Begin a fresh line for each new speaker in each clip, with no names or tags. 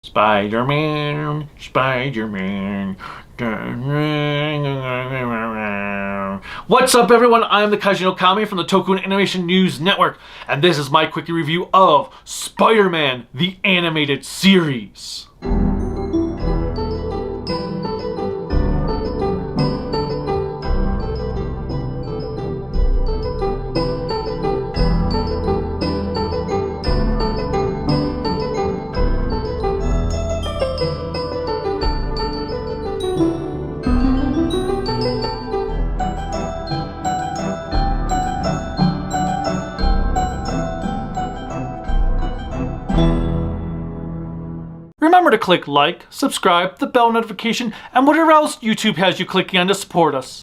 Spider-Man, Spider-Man. What's up, everyone? I'm the Kaiju no Kami from the Toku Animation News Network, and this is my quickie review of Spider-Man, the animated series. Remember to click like, subscribe, the bell notification, and whatever else YouTube has you clicking on to support us.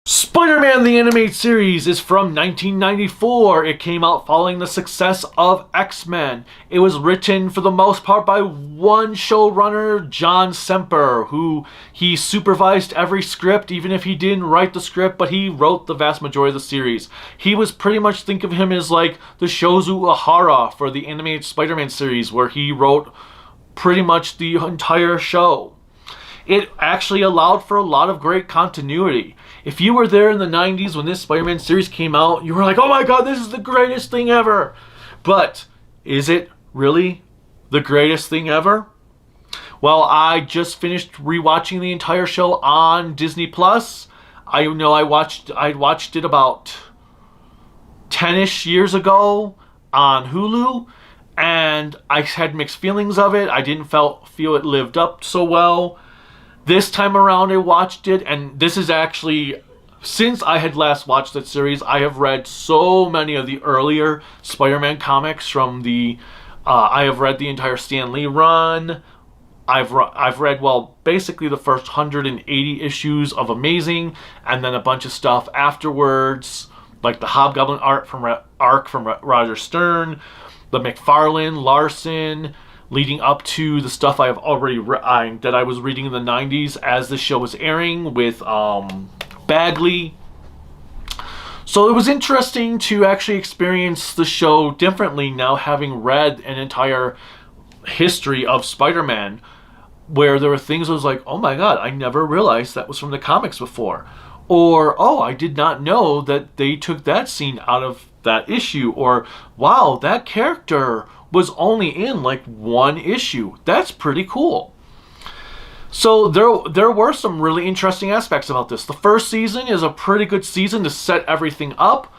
Spider-Man the Animated Series is from 1994. It came out following the success of X-Men. It was written for the most part by one showrunner, John Semper, who he supervised every script, even if he didn't write the script, but he wrote the vast majority of the series. He was pretty much, think of him as like the Shozu Ahara for the animated Spider-Man series, where he wrote pretty much the entire show. It actually allowed for a lot of great continuity. If you were there in the 90s when this Spider-Man series came out, you were like, oh my god, this is the greatest thing ever. But is it really the greatest thing ever? Well, I just finished rewatching the entire show on Disney Plus. I know I watched it about 10-ish years ago on Hulu, and I had mixed feelings of it. I didn't feel it lived up so well. This time around I watched it, and this is actually, since I had last watched that series, I have read so many of the earlier Spider-Man comics from the, I have read the entire Stan Lee run. I've read, well, basically the first 180 issues of Amazing, and then a bunch of stuff afterwards, like the Hobgoblin arc from Roger Stern, the McFarlane, Larson, leading up to the stuff I have already that I was reading in the 90s as the show was airing with Bagley. So it was interesting to actually experience the show differently now, having read an entire history of Spider-Man, where there were things I was like, oh my god, I never realized that was from the comics before. Or, oh, I did not know that they took that scene out of that issue. Or, wow, that character was only in like one issue. That's pretty cool. So there were some really interesting aspects about this. The first season is a pretty good season to set everything up.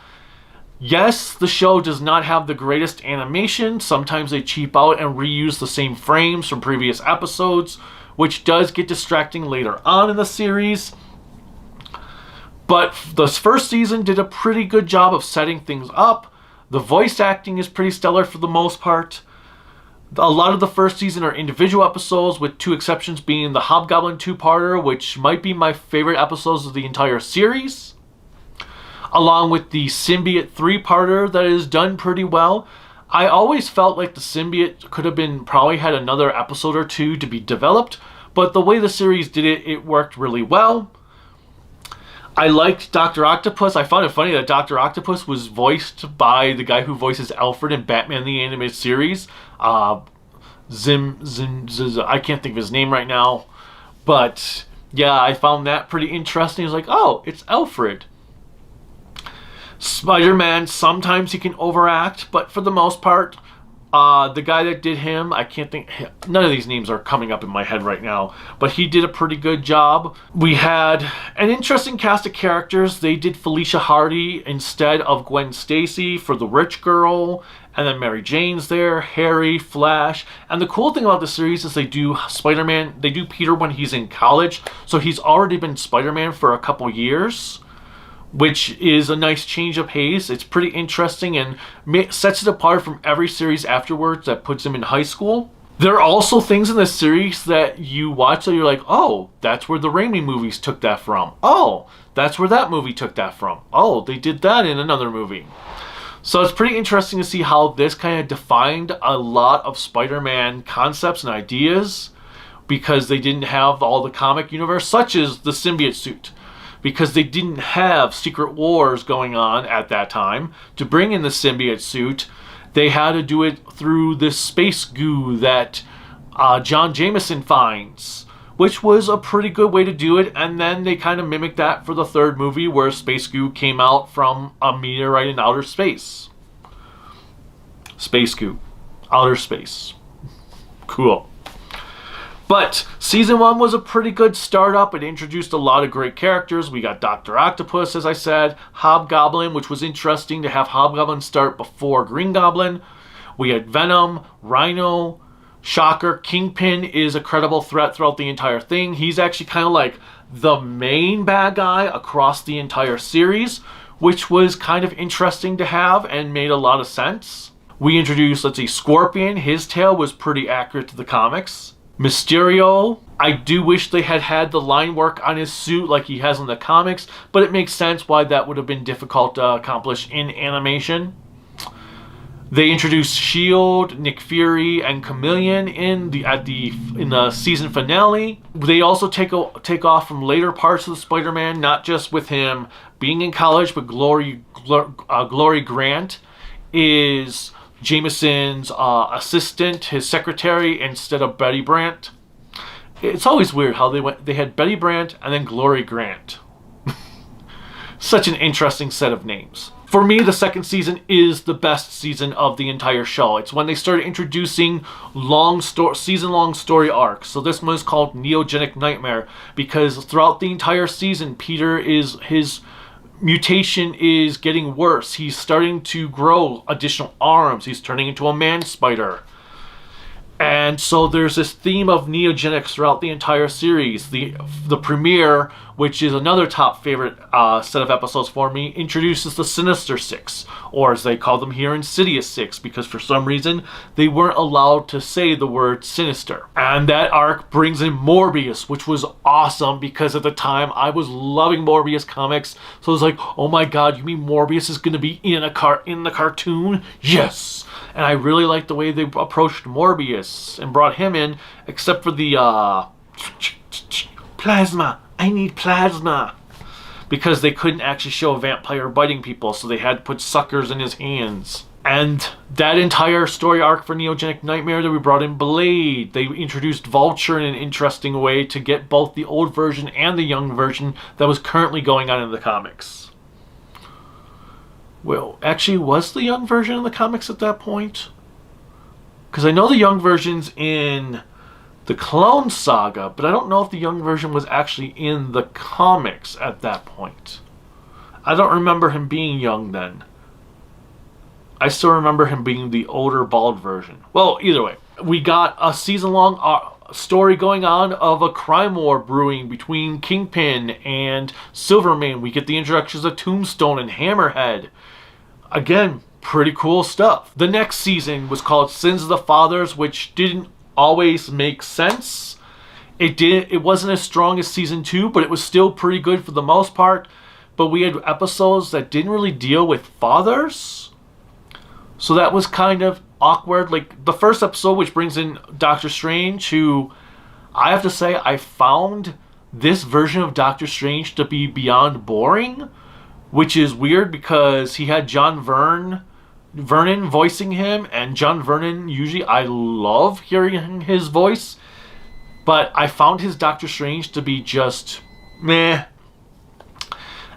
Yes, the show does not have the greatest animation. Sometimes they cheap out and reuse the same frames from previous episodes, which does get distracting later on in the series. But this first season did a pretty good job of setting things up. The voice acting is pretty stellar for the most part. A lot of the first season are individual episodes, with two exceptions being the Hobgoblin two-parter, which might be my favorite episodes of the entire series, along with the Symbiote three-parter that is done pretty well. I always felt like the Symbiote could have probably had another episode or two to be developed, but the way the series did it, it worked really well. I liked Dr. Octopus. I found it funny that Dr. Octopus was voiced by the guy who voices Alfred in Batman the Animated Series. I can't think of his name right now. But yeah, I found that pretty interesting. I was like, oh, it's Alfred. Spider-Man, sometimes he can overact, but for the most part, the guy that did him, I can't think, none of these names are coming up in my head right now, but he did a pretty good job. We had an interesting cast of characters. They did Felicia Hardy instead of Gwen Stacy for the rich girl, and then Mary Jane's there, Harry, Flash. And the cool thing about the series is they do Spider-Man, they do Peter when he's in college, so he's already been Spider-Man for a couple years, which is a nice change of pace. It's pretty interesting and sets it apart from every series afterwards that puts him in high school. There are also things in this series that you watch that you're like, oh, that's where the Raimi movies took that from. Oh, that's where that movie took that from. Oh, they did that in another movie. So it's pretty interesting to see how this kind of defined a lot of Spider-Man concepts and ideas, because they didn't have all the comic universe, such as the symbiote suit. because they didn't have secret wars going on at that time to bring in the symbiote suit. They had to do it through this space goo that John Jameson finds, which was a pretty good way to do it. And then they kind of mimicked that for the third movie, where space goo came out from a meteorite in outer space. Space goo. Outer space. Cool. But season 1 was a pretty good startup. It introduced a lot of great characters. We got Dr. Octopus, as I said, Hobgoblin, which was interesting to have Hobgoblin start before Green Goblin. We had Venom, Rhino, Shocker. Kingpin is a credible threat throughout the entire thing. He's actually kind of like the main bad guy across the entire series, which was kind of interesting to have and made a lot of sense. We introduced, Scorpion. His tail was pretty accurate to the comics. Mysterio, I do wish they had had the line work on his suit like he has in the comics, but it makes sense why that would have been difficult to accomplish in animation. They introduced Shield, Nick Fury, and Chameleon in the season finale. They also take off from later parts of the Spider-Man, not just with him being in college, but Glory Grant is Jameson's assistant, his secretary, instead of Betty Brant. It's always weird how they had Betty Brant and then Glory Grant. Such an interesting set of names. For me, the second season is the best season of the entire show. It's when they started introducing season-long story arcs. So this one is called Neogenic Nightmare, because throughout the entire season, his mutation is getting worse. He's starting to grow additional arms. He's turning into a man spider. And so there's this theme of neogenics throughout the entire series. The premiere, which is another top favorite set of episodes for me, introduces the Sinister Six, or as they call them here, Insidious Six, because for some reason they weren't allowed to say the word sinister. And that arc brings in Morbius, which was awesome, because at the time I was loving Morbius comics. So I was like, oh my god, you mean Morbius is going to be in the cartoon? Yes! And I really liked the way they approached Morbius and brought him in, except for the plasma. I need plasma. Because they couldn't actually show a vampire biting people, so they had to put suckers in his hands. And that entire story arc for Neogenic Nightmare, that we brought in Blade. They introduced Vulture in an interesting way to get both the old version and the young version that was currently going on in the comics. Well, actually, was the young version in the comics at that point? Because I know the young version's in the Clone Saga, but I don't know if the young version was actually in the comics at that point. I don't remember him being young then. I still remember him being the older, bald version. Well, either way, we got a season-long story going on of a crime war brewing between Kingpin and Silverman. We get the introductions of Tombstone and Hammerhead. Again, pretty cool stuff. The next season was called Sins of the Fathers, which didn't always make sense. It wasn't as strong as season 2, but it was still pretty good for the most part. But we had episodes that didn't really deal with fathers, so that was kind of awkward. Like the first episode, which brings in Doctor Strange, who I have to say I found this version of Doctor Strange to be beyond boring, which is weird because he had John Vernon voicing him, and John Vernon, usually I love hearing his voice, but I found his Doctor Strange to be just meh.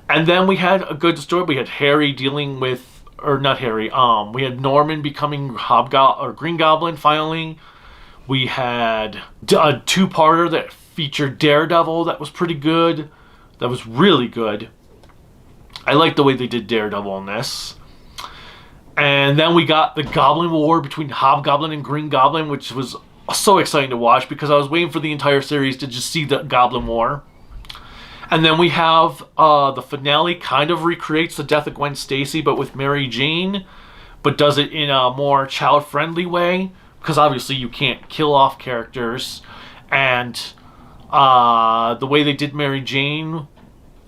And then we had a good story. We had Harry dealing with, or not Harry, we had Norman becoming Green Goblin finally. We had a two-parter that featured Daredevil that was pretty good. That was really good. I like the way they did Daredevil in this. And then we got the Goblin War between Hobgoblin and Green Goblin, which was so exciting to watch because I was waiting for the entire series to just see the Goblin War. And then we have the finale kind of recreates the death of Gwen Stacy, but with Mary Jane, but does it in a more child-friendly way, because obviously you can't kill off characters. And the way they did Mary Jane,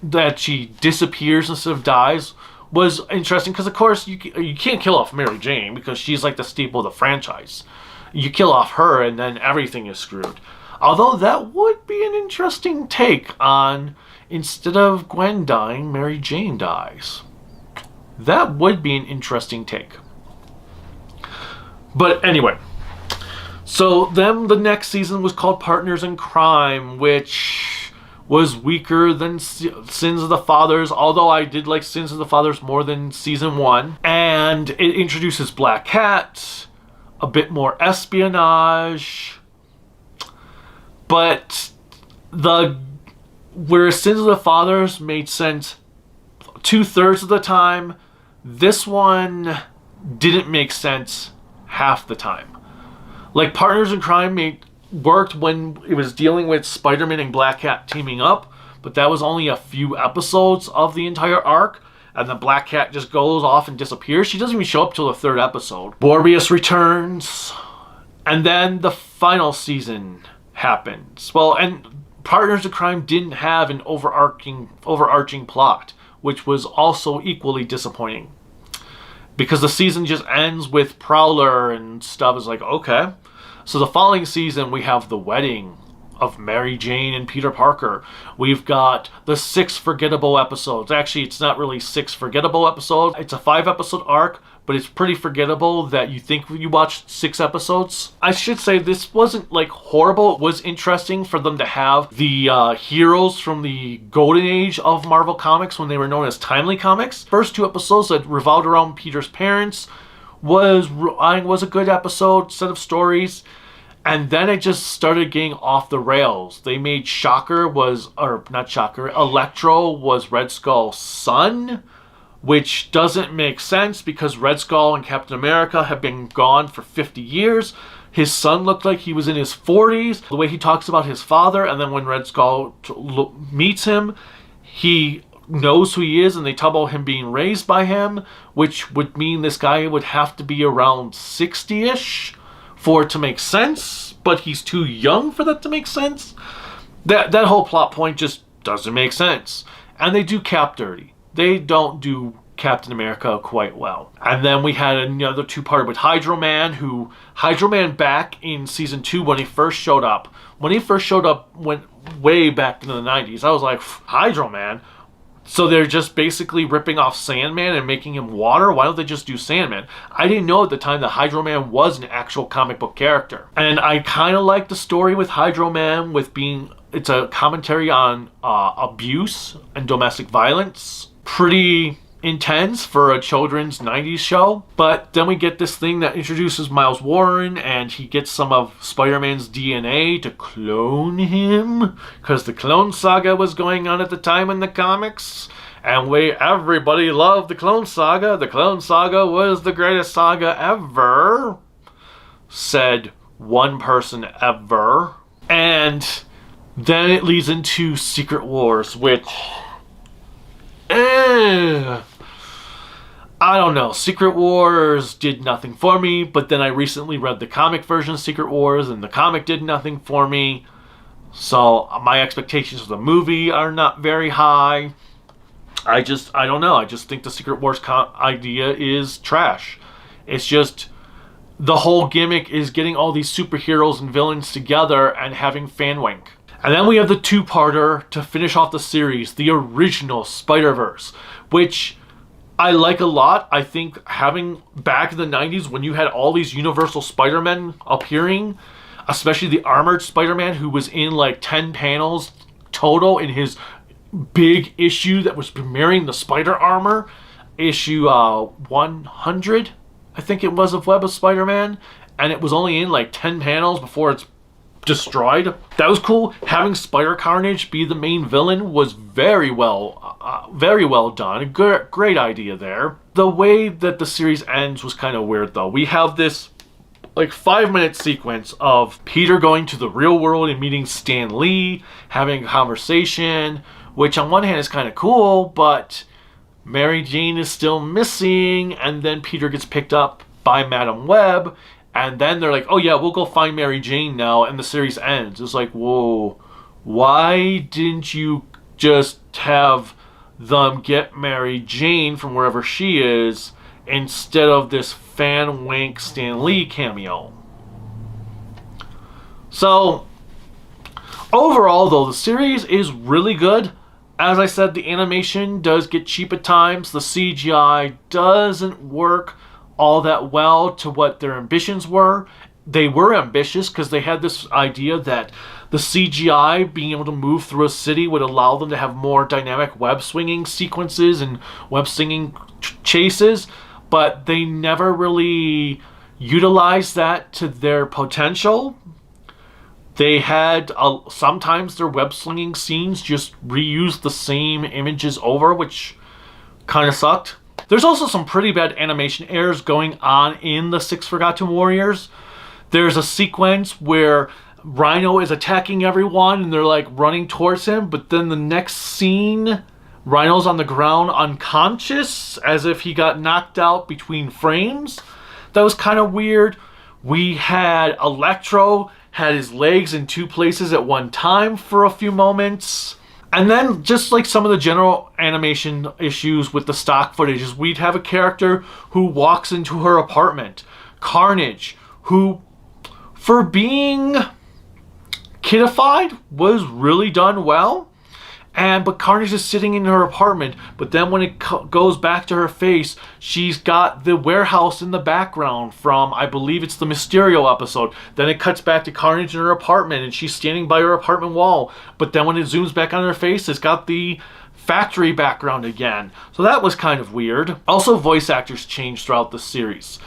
that she disappears instead of dies, was interesting, because of course you can't kill off Mary Jane because she's like the staple of the franchise. You kill off her and then everything is screwed. Although that would be an interesting take on instead of Gwen dying, Mary Jane dies. That would be an interesting take. But anyway, so then the next season was called Partners in Crime, which was weaker than Sins of the Fathers, although I did like Sins of the Fathers more than season 1. And it introduces Black Cat, a bit more espionage, but whereas Sins of the Fathers made sense 2/3 of the time, this one didn't make sense half the time. Like, Partners in Crime worked when it was dealing with Spider-Man and Black Cat teaming up, but that was only a few episodes of the entire arc, and then Black Cat just goes off and disappears. She doesn't even show up till the 3rd episode. Morbius returns, and then the final season happens. Well, and Partners in Crime didn't have an overarching plot, which was also equally disappointing. Because the season just ends with Prowler and stuff. Is like, okay. So the following season, we have the wedding of Mary Jane and Peter Parker. We've got the 6 forgettable episodes. Actually, it's not really 6 forgettable episodes. It's a 5-episode arc, but it's pretty forgettable that you think you watched 6 episodes. I should say this wasn't like horrible. It was interesting for them to have the heroes from the golden age of Marvel Comics when they were known as Timely Comics. First 2 episodes that revolved around Peter's parents was a good set of stories. And then it just started getting off the rails. They made Electro was Red Skull's son, which doesn't make sense because Red Skull and Captain America have been gone for 50 years. His son looked like he was in his 40s. The way he talks about his father, and then when Red Skull meets him, he knows who he is, and they talk about him being raised by him, which would mean this guy would have to be around 60-ish for it to make sense, but he's too young for that to make sense. That whole plot point just doesn't make sense. And they do Cap dirty. They don't do Captain America quite well. And then we had another 2-parter with Hydro Man back in season 2 when he first showed up. When he first showed up, went way back into the 90s. I was like, Hydro Man? So they're just basically ripping off Sandman and making him water? Why don't they just do Sandman? I didn't know at the time that Hydro Man was an actual comic book character. And I kind of like the story with Hydro Man it's a commentary on abuse and domestic violence. Pretty intense for a children's 90s show. But then we get this thing that introduces Miles Warren, and he gets some of Spider-Man's DNA to clone him, because the clone saga was going on at the time in the comics, and everybody loved the clone saga. The clone saga was the greatest saga ever, said one person ever. And then it leads into Secret Wars, which I don't know. Secret Wars did nothing for me, but then I recently read the comic version of Secret Wars, and the comic did nothing for me. So my expectations for the movie are not very high. I don't know. I just think the Secret Wars idea is trash. It's just the whole gimmick is getting all these superheroes and villains together and having fan wink. And then we have the 2-parter to finish off the series, the original Spider-Verse, which I like a lot. I think having back in the 90s when you had all these Universal Spider-Men appearing, especially the armored Spider-Man who was in like 10 panels total in his big issue that was premiering the Spider Armor, issue 100, I think it was, of Web of Spider-Man, and it was only in like 10 panels before it's destroyed. That was cool. Having Spider Carnage be the main villain was very well done. Great idea there. The way that the series ends was kind of weird though. We have this like 5-minute sequence of Peter going to the real world and meeting Stan Lee, having a conversation, which on one hand is kind of cool, but Mary Jane is still missing, and then Peter gets picked up by Madam Web. And then they're like, oh yeah, we'll go find Mary Jane now, and the series ends. It's like, whoa, why didn't you just have them get Mary Jane from wherever she is instead of this fan wink Stan Lee cameo? So, overall though, the series is really good. As I said, the animation does get cheap at times. The CGI doesn't work all that well to what their ambitions were. They were ambitious because they had this idea that the CGI being able to move through a city would allow them to have more dynamic web swinging sequences and web swinging chases, but they never really utilized that to their potential. They had sometimes their web slinging scenes just reused the same images over, which kind of sucked. There's also some pretty bad animation errors going on in the Six Forgotten Warriors. There's a sequence where Rhino is attacking everyone and they're like running towards him, but then the next scene, Rhino's on the ground unconscious as if he got knocked out between frames. That was kind of weird. We had Electro had his legs in two places at one time for a few moments. And then just like some of the general animation issues with the stock footage is we'd have a character who walks into her apartment, Carnage, who for being kidified was really done well. But Carnage is sitting in her apartment, but then when it goes back to her face, she's got the warehouse in the background from, I believe it's the Mysterio episode. Then it cuts back to Carnage in her apartment, and she's standing by her apartment wall. But then when it zooms back on her face, it's got the factory background again. So that was kind of weird. Also, voice actors changed throughout the series.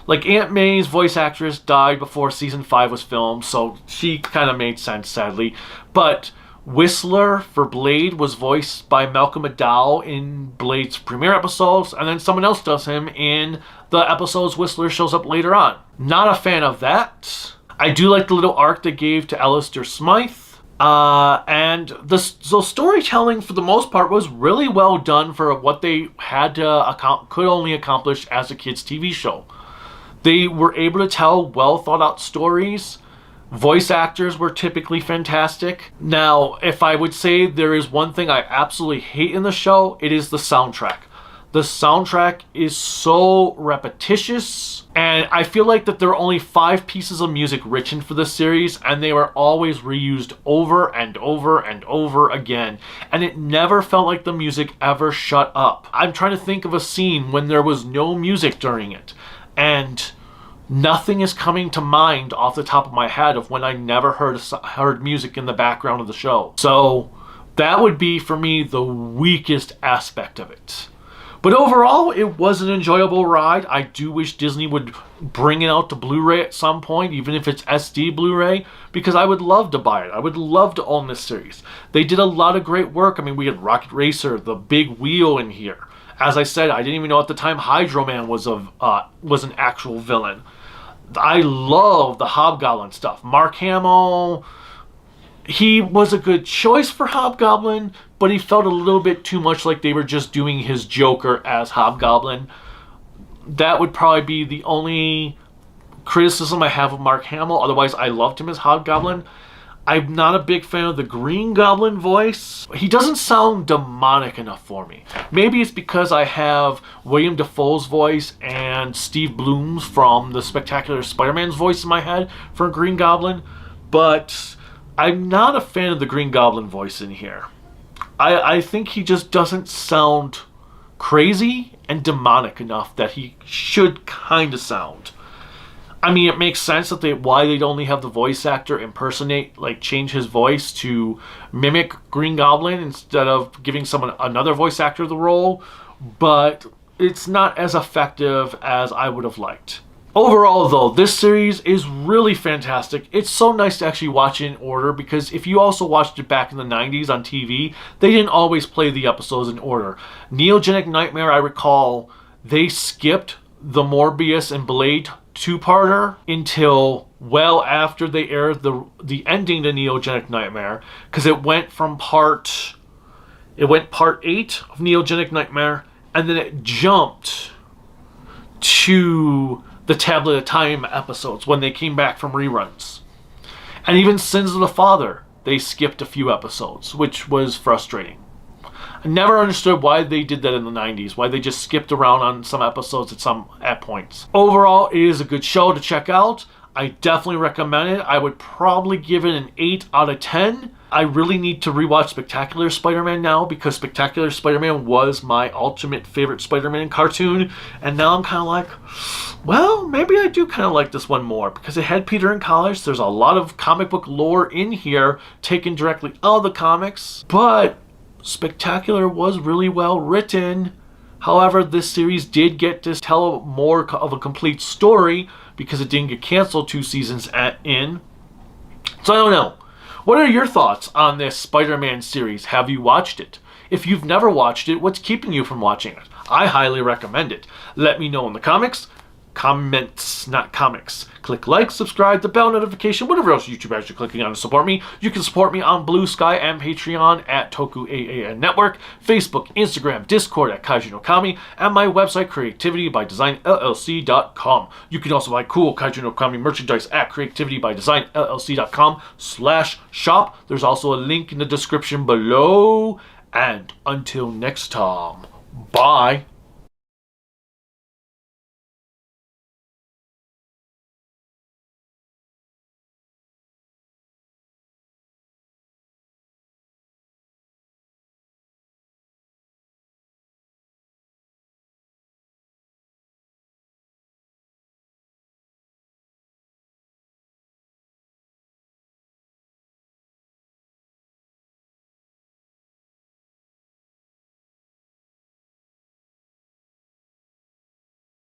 Like, Aunt May's voice actress died before season 5 was filmed, so she kind of made sense, sadly. But Whistler for Blade was voiced by Malcolm McDowell in Blade's premiere episodes, and then someone else does him in the episodes Whistler shows up later on. Not a fan of that. I do like the little arc they gave to Alistair Smythe. And the storytelling for the most part was really well done for what they had to could only accomplish as a kids' TV show. They were able to tell well thought out stories. Voice actors were typically fantastic. Now, if I would say there is one thing I absolutely hate in the show, it is the soundtrack. The soundtrack is so repetitious, and I feel like that there are only 5 pieces of music written for the series, and they were always reused over and over and over again, and it never felt like the music ever shut up. I'm trying to think of a scene when there was no music during it, and nothing is coming to mind off the top of my head of when I never heard music in the background of the show. So that would be, for me, the weakest aspect of it. But overall, it was an enjoyable ride. I do wish Disney would bring it out to Blu-ray at some point, even if it's SD Blu-ray, because I would love to buy it. I would love to own this series. They did a lot of great work. I mean, we had Rocket Racer, the big wheel in here. As I said, I didn't even know at the time Hydro Man was an actual villain. I love the Hobgoblin stuff. Mark Hamill, he was a good choice for Hobgoblin, but he felt a little bit too much like they were just doing his Joker as Hobgoblin. That would probably be the only criticism I have of Mark Hamill. Otherwise, I loved him as Hobgoblin. I'm not a big fan of the Green Goblin voice. He doesn't sound demonic enough for me. Maybe it's because I have William Dafoe's voice and Steve Blum's from the Spectacular Spider-Man's voice in my head for Green Goblin, but I'm not a fan of the Green Goblin voice in here. I think he just doesn't sound crazy and demonic enough that he should kind of sound. I mean, it makes sense that why they'd only have the voice actor impersonate, like change his voice to mimic Green Goblin instead of giving someone another voice actor the role, but it's not as effective as I would have liked. Overall, though, this series is really fantastic. It's so nice to actually watch it in order, because if you also watched it back in the 90s on TV, they didn't always play the episodes in order. Neogenic Nightmare, I recall, they skipped the Morbius and Blade two-parter until well after they aired the ending to Neogenic Nightmare, because it went part 8 of Neogenic Nightmare, and then it jumped to the Tablet of Time episodes when they came back from reruns. And even Sins of the Father, they skipped a few episodes, which was frustrating. I never understood why they did that in the 90s, why they just skipped around on some episodes at points. Overall, it is a good show to check out. I definitely recommend it. I would probably give it an 8 out of 10. I really need to rewatch Spectacular Spider-Man now because Spectacular Spider-Man was my ultimate favorite Spider-Man cartoon. And now I'm kind of like, well, maybe I do kind of like this one more because it had Peter in college. There's a lot of comic book lore in here taken directly out of the comics. But Spectacular was really well written. However, this series did get to tell more of a complete story because it didn't get canceled 2 seasons in. So I don't know. What are your thoughts on this Spider-Man series? Have you watched it? If you've never watched it, what's keeping you from watching it? I highly recommend it. Let me know in the comments, not comics. Click like, subscribe, the bell notification, whatever else YouTube has you clicking on to support me. You can support me on Bluesky and Patreon at Toku Network, Facebook, Instagram, Discord at Kaiju no Kami, and my website creativitybydesignllc.com. You can also buy cool Kaiju no Kami merchandise at creativitybydesignllc.com/shop. There's also a link in the description below. And until next time, bye.